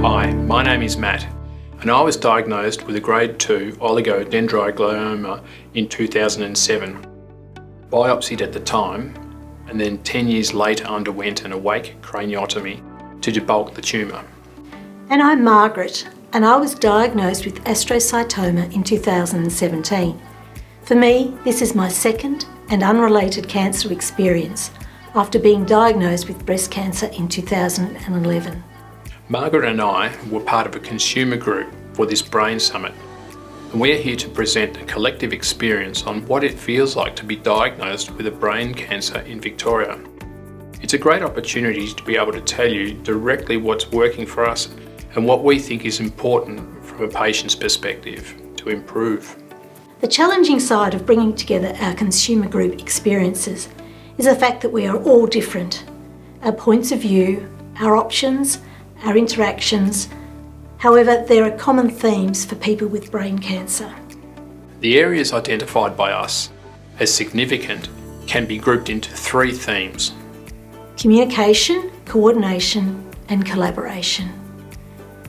Hi, my name is Matt, and I was diagnosed with a grade 2 oligodendroglioma in 2007. Biopsied at the time, and then 10 years later underwent an awake craniotomy to debulk the tumour. And I'm Margaret, and I was diagnosed with astrocytoma in 2017. For me, this is my second and unrelated cancer experience after being diagnosed with breast cancer in 2011. Margaret and I were part of a consumer group for this Brain Summit, and we are here to present a collective experience on what it feels like to be diagnosed with a brain cancer in Victoria. It's a great opportunity to be able to tell you directly what's working for us and what we think is important from a patient's perspective to improve. The challenging side of bringing together our consumer group experiences is the fact that we are all different. Our points of view, our options, our interactions. However, there are common themes for people with brain cancer. The areas identified by us as significant can be grouped into 3 themes: communication, coordination, and collaboration.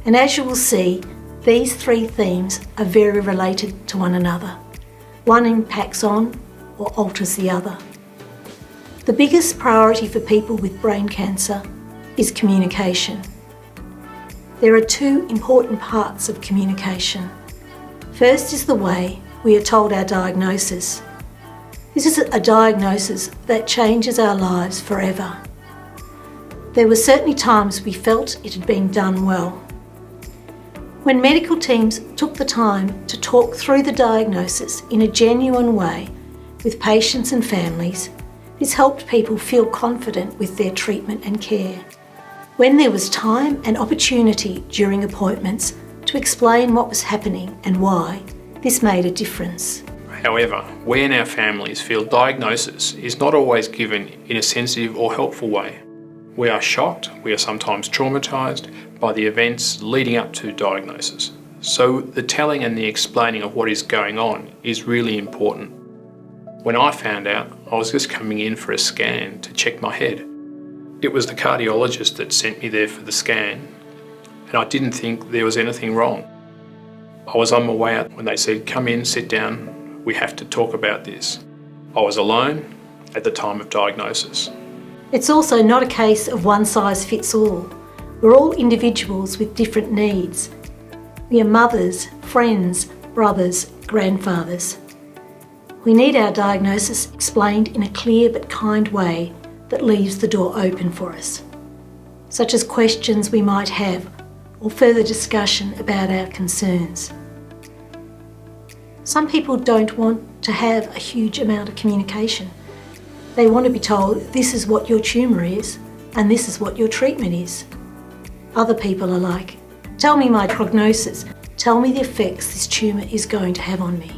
And as you will see, these 3 themes are very related to one another. One impacts on or alters the other. The biggest priority for people with brain cancer is communication. There are 2 important parts of communication. First is the way we are told our diagnosis. This is a diagnosis that changes our lives forever. There were certainly times we felt it had been done well. When medical teams took the time to talk through the diagnosis in a genuine way with patients and families, this helped people feel confident with their treatment and care. When there was time and opportunity during appointments to explain what was happening and why, this made a difference. However, we and our families feel diagnosis is not always given in a sensitive or helpful way. We are shocked, we are sometimes traumatised by the events leading up to diagnosis. So the telling and the explaining of what is going on is really important. When I found out, I was just coming in for a scan to check my head. It was the cardiologist that sent me there for the scan, and I didn't think there was anything wrong. I was on my way out when they said, "Come in, sit down, we have to talk about this." I was alone at the time of diagnosis. It's also not a case of one size fits all. We're all individuals with different needs. We are mothers, friends, brothers, grandfathers. We need our diagnosis explained in a clear but kind way that leaves the door open for us, such as questions we might have or further discussion about our concerns. Some people don't want to have a huge amount of communication. They want to be told, this is what your tumour is and this is what your treatment is. Other people are like, tell me my prognosis, tell me the effects this tumour is going to have on me.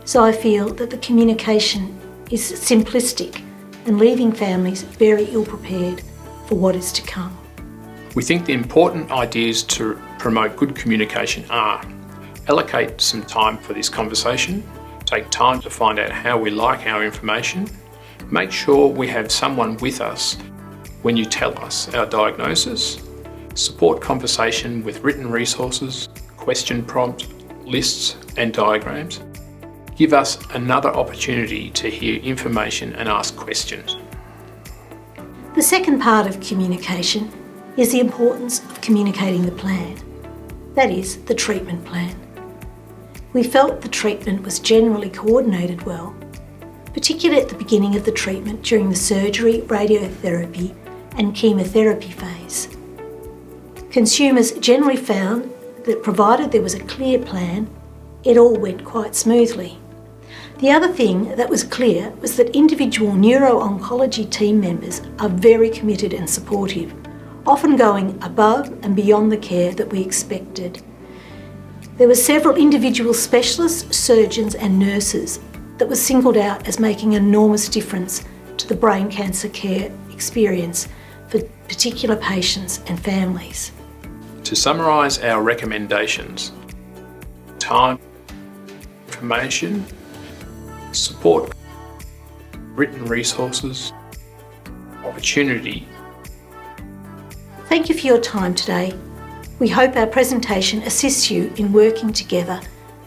So I feel that the communication is simplistic and leaving families very ill-prepared for what is to come. We think the important ideas to promote good communication are: allocate some time for this conversation, take time to find out how we like our information, make sure we have someone with us when you tell us our diagnosis, support conversation with written resources, question prompts, lists and diagrams. Give us another opportunity to hear information and ask questions. The second part of communication is the importance of communicating the plan. That is, the treatment plan. We felt the treatment was generally coordinated well, particularly at the beginning of the treatment during the surgery, radiotherapy and chemotherapy phase. Consumers generally found that provided there was a clear plan, it all went quite smoothly. The other thing that was clear was that individual neuro-oncology team members are very committed and supportive, often going above and beyond the care that we expected. There were several individual specialists, surgeons and nurses that were singled out as making an enormous difference to the brain cancer care experience for particular patients and families. To summarise our recommendations: time, information, support, written resources, opportunity. Thank you for your time today. We hope our presentation assists you in working together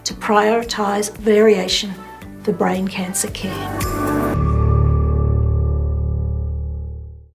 to prioritise variation for brain cancer care.